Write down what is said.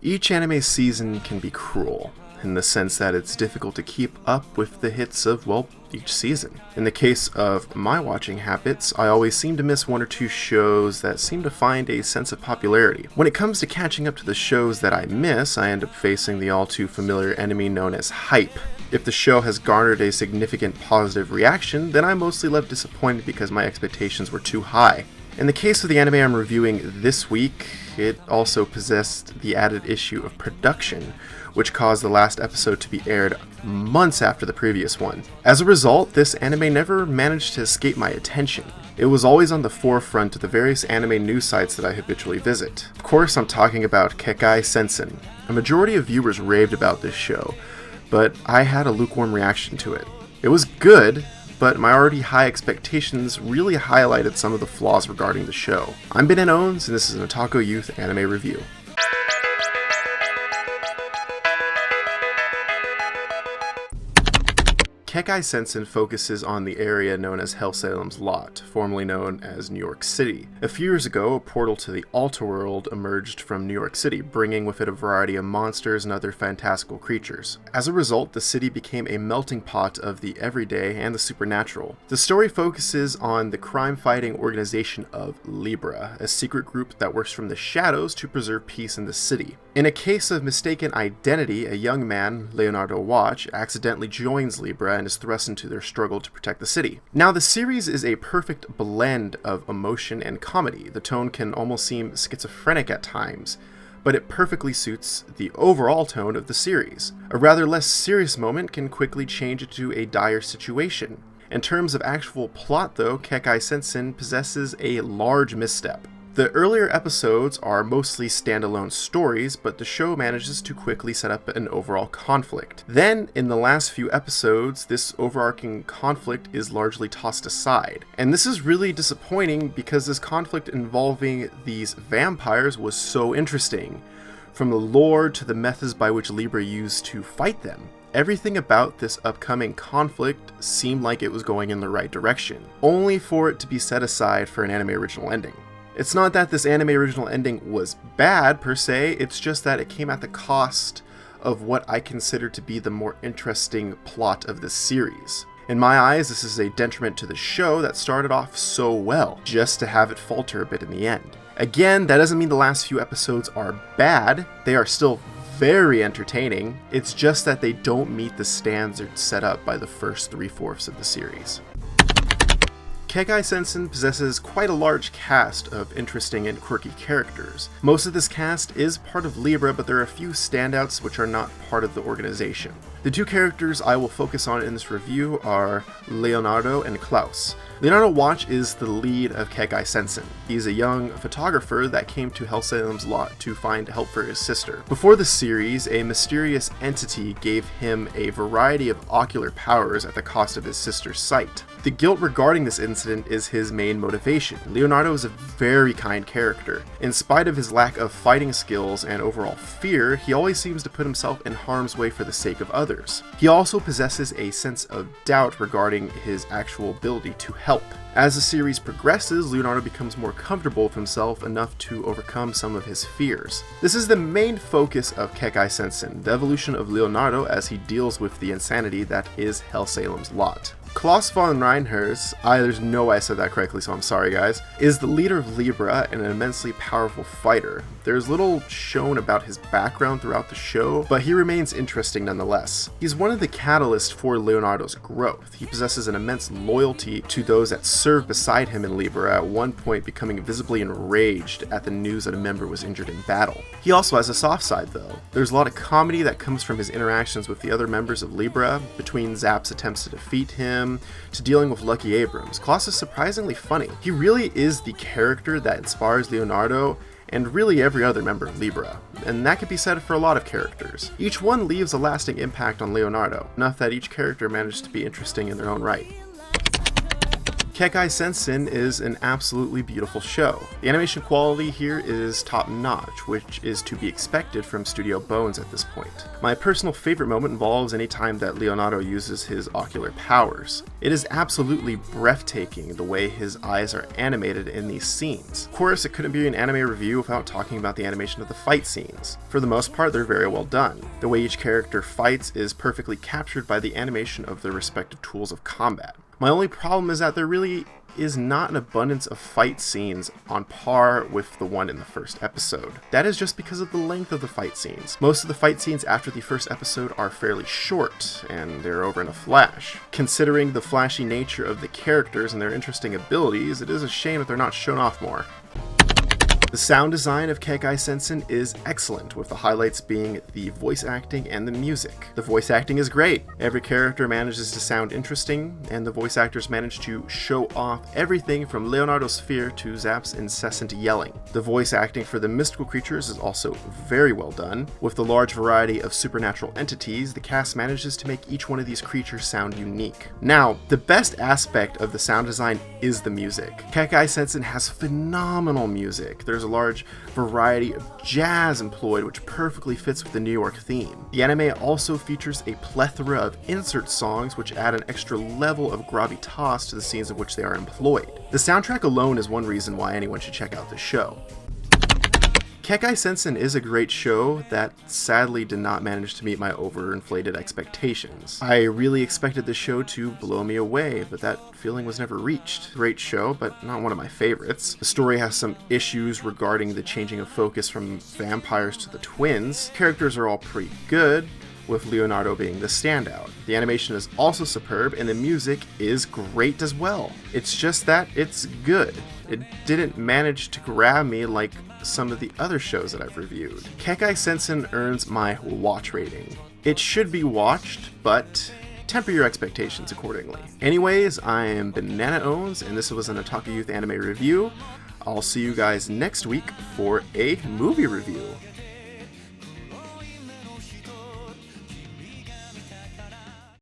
Each anime season can be cruel, in the sense that it's difficult to keep up with the hits of, well, each season. In the case of my watching habits, I always seem to miss one or two shows that seem to find a sense of popularity. When it comes to catching up to the shows that I miss, I end up facing the all too familiar enemy known as hype. If the show has garnered a significant positive reaction, then I'm mostly left disappointed because my expectations were too high. In the case of the anime I'm reviewing this week, it also possessed the added issue of production, which caused the last episode to be aired months after the previous one. As a result, this anime never managed to escape my attention. It was always on the forefront of the various anime news sites that I habitually visit. Of course, I'm talking about Kekkai Sensen. A majority of viewers raved about this show, but I had a lukewarm reaction to it. It was good, but my already high expectations really highlighted some of the flaws regarding the show. I'm Bananaowns, and this is an Otaku Youth Anime Review. Kekkai Sensen focuses on the area known as Hellsalem's Lot, formerly known as New York City. A few years ago, a portal to the Alta-world emerged from New York City, bringing with it a variety of monsters and other fantastical creatures. As a result, the city became a melting pot of the everyday and the supernatural. The story focuses on the crime-fighting organization of Libra, a secret group that works from the shadows to preserve peace in the city. In a case of mistaken identity, a young man, Leonardo Watch, accidentally joins Libra and is thrust into their struggle to protect the city. Now, the series is a perfect blend of emotion and comedy. The tone can almost seem schizophrenic at times, but it perfectly suits the overall tone of the series. A rather less serious moment can quickly change into a dire situation. In terms of actual plot, though, Kekkai Sensen possesses a large misstep. The earlier episodes are mostly standalone stories, but the show manages to quickly set up an overall conflict. Then, in the last few episodes, this overarching conflict is largely tossed aside. And this is really disappointing because this conflict involving these vampires was so interesting. From the lore to the methods by which Libra used to fight them. Everything about this upcoming conflict seemed like it was going in the right direction, only for it to be set aside for an anime original ending. It's not that this anime original ending was bad per se, it's just that it came at the cost of what I consider to be the more interesting plot of this series. In my eyes, this is a detriment to the show that started off so well, just to have it falter a bit in the end. Again, that doesn't mean the last few episodes are bad, they are still very entertaining, it's just that they don't meet the standards set up by the first 3/4 of the series. Kekkai Sensen possesses quite a large cast of interesting and quirky characters. Most of this cast is part of Libra, but there are a few standouts which are not part of the organization. The two characters I will focus on in this review are Leonardo and Klaus. Leonardo Watch is the lead of Kekkai Sensen. He's a young photographer that came to Hellsalem's Lot to find help for his sister. Before the series, a mysterious entity gave him a variety of ocular powers at the cost of his sister's sight. The guilt regarding this incident is his main motivation. Leonardo is a very kind character. In spite of his lack of fighting skills and overall fear, he always seems to put himself in harm's way for the sake of others. He also possesses a sense of doubt regarding his actual ability to help. As the series progresses, Leonardo becomes more comfortable with himself enough to overcome some of his fears. This is the main focus of Kekkai Sensen, the evolution of Leonardo as he deals with the insanity that is Hellsalem's Lot. Klaus von Reinherz, there's no way I said that correctly, so I'm sorry guys, is the leader of Libra and an immensely powerful fighter. There's little shown about his background throughout the show, but he remains interesting nonetheless. He's one of the catalysts for Leonardo's growth. He possesses an immense loyalty to those that serve beside him in Libra, at one point becoming visibly enraged at the news that a member was injured in battle. He also has a soft side though. There's a lot of comedy that comes from his interactions with the other members of Libra, between Zap's attempts to defeat him, to dealing with Lucky Abrams. Klaus is surprisingly funny. He really is the character that inspires Leonardo and really every other member of Libra, and that could be said for a lot of characters. Each one leaves a lasting impact on Leonardo, enough that each character manages to be interesting in their own right. Kekkai Sensen is an absolutely beautiful show. The animation quality here is top-notch, which is to be expected from Studio Bones at this point. My personal favorite moment involves any time that Leonardo uses his ocular powers. It is absolutely breathtaking the way his eyes are animated in these scenes. Of course, it couldn't be an anime review without talking about the animation of the fight scenes. For the most part, they're very well done. The way each character fights is perfectly captured by the animation of their respective tools of combat. My only problem is that there really is not an abundance of fight scenes on par with the one in the first episode. That is just because of the length of the fight scenes. Most of the fight scenes after the first episode are fairly short, and they're over in a flash. Considering the flashy nature of the characters and their interesting abilities, it is a shame that they're not shown off more. The sound design of Kekkai Sensen is excellent, with the highlights being the voice acting and the music. The voice acting is great. Every character manages to sound interesting, and the voice actors manage to show off everything from Leonardo's fear to Zap's incessant yelling. The voice acting for the mystical creatures is also very well done. With the large variety of supernatural entities, the cast manages to make each one of these creatures sound unique. Now, the best aspect of the sound design is the music. Kekkai Sensen has phenomenal music. There's a large variety of jazz employed, which perfectly fits with the New York theme. The anime also features a plethora of insert songs which add an extra level of gravitas to the scenes in which they are employed. The soundtrack alone is one reason why anyone should check out this show. Kekkai Sensen is a great show that sadly did not manage to meet my overinflated expectations. I really expected the show to blow me away, but that feeling was never reached. Great show, but not one of my favorites. The story has some issues regarding the changing of focus from vampires to the twins. Characters are all pretty good, with Leonardo being the standout. The animation is also superb, and the music is great as well. It's just that it's good. It didn't manage to grab me like some of the other shows that I've reviewed. Kekkai Sensen earns my watch rating. It should be watched, but temper your expectations accordingly. Anyways, I am Bananaowns, and this was an Otaku Youth anime review. I'll see you guys next week for a movie review.